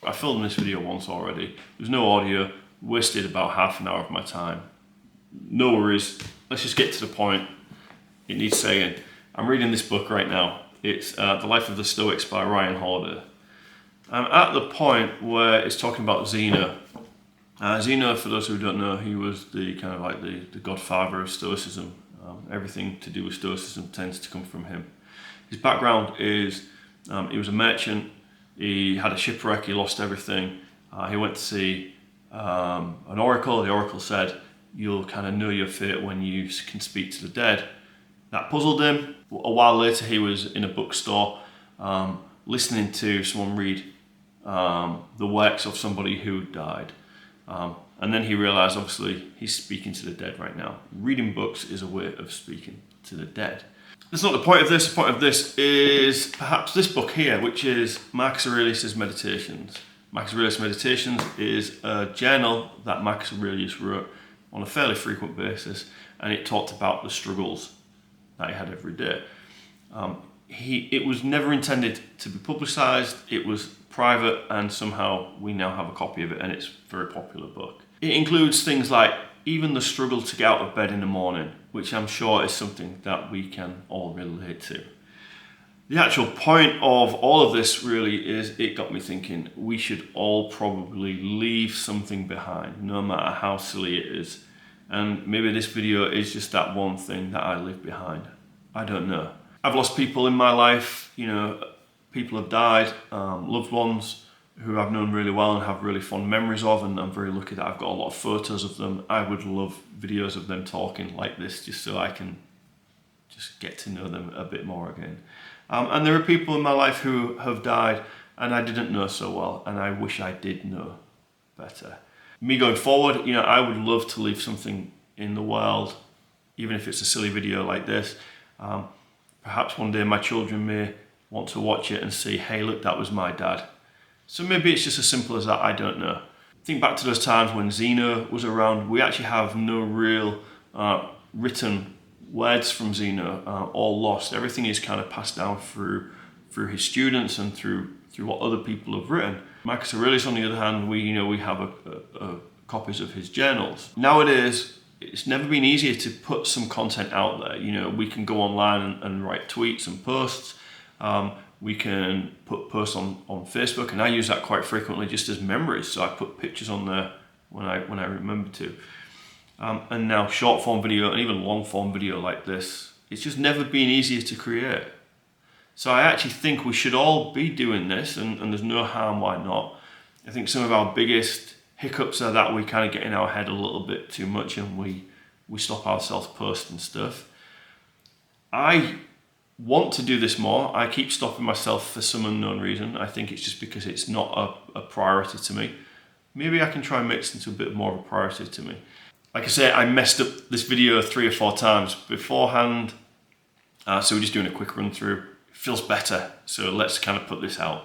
I filmed this video once already. There's no audio, wasted about half an hour of my time. No worries, let's just get to the point. It needs saying. I'm reading this book right now. It's The Life of the Stoics by Ryan Holiday. I'm at the point where it's talking about Zeno. Zeno, for those who don't know, he was the kind of like the godfather of Stoicism. Everything to do with Stoicism tends to come from him. His background is he was a merchant. He had a shipwreck. He lost everything. He went to see an oracle. The oracle said, "You'll kind of know your fate when you can speak to the dead." That puzzled him. A while later, he was in a bookstore listening to someone read the works of somebody who died. And then he realized, obviously, he's speaking to the dead right now. Reading books is a way of speaking to the dead. That's not the point of this. The point of this is perhaps this book here, which is Marcus Aurelius' Meditations. Marcus Aurelius' Meditations is a journal that Marcus Aurelius wrote on a fairly frequent basis, and it talked about the struggles that he had every day. It was never intended to be publicized. It was private, and somehow we now have a copy of it, and it's a very popular book. It includes things like even the struggle to get out of bed in the morning, which I'm sure is something that we can all relate to. The actual point of all of this really is, it got me thinking, we should all probably leave something behind, no matter how silly it is. And maybe this video is just that one thing that I leave behind. I don't know. I've lost people in my life, people have died, loved ones who I've known really well and have really fond memories of, and I'm very lucky that I've got a lot of photos of them. I would love videos of them talking like this, just so I can just get to know them a bit more again. And there are people in my life who have died and I didn't know so well, and I wish I did know better. Me going forward, I would love to leave something in the world, even if it's a silly video like this. Perhaps one day my children may want to watch it and see, hey, look, that was my dad. So maybe it's just as simple as that, I don't know. Think back to those times when Zeno was around. We actually have no real written words from Zeno, all lost. Everything is kind of passed down through his students and through what other people have written. Marcus Aurelius, on the other hand, we have copies of his journals. Nowadays, it's never been easier to put some content out there. We can go online and write tweets and posts. We can put posts on Facebook, and I use that quite frequently just as memories. So I put pictures on there when I remember to. And now short form video and even long form video like this, it's just never been easier to create. So I actually think we should all be doing this, and there's no harm why not. I think some of our biggest hiccups are that we kind of get in our head a little bit too much and we stop ourselves posting stuff. I want to do this more. I keep stopping myself for some unknown reason. I think it's just because it's not a priority to me. Maybe I can try and make it into a bit more of a priority to me. Like I say, I messed up this video 3 or 4 times beforehand, so we're just doing a quick run through. It feels better, so let's kind of put this out.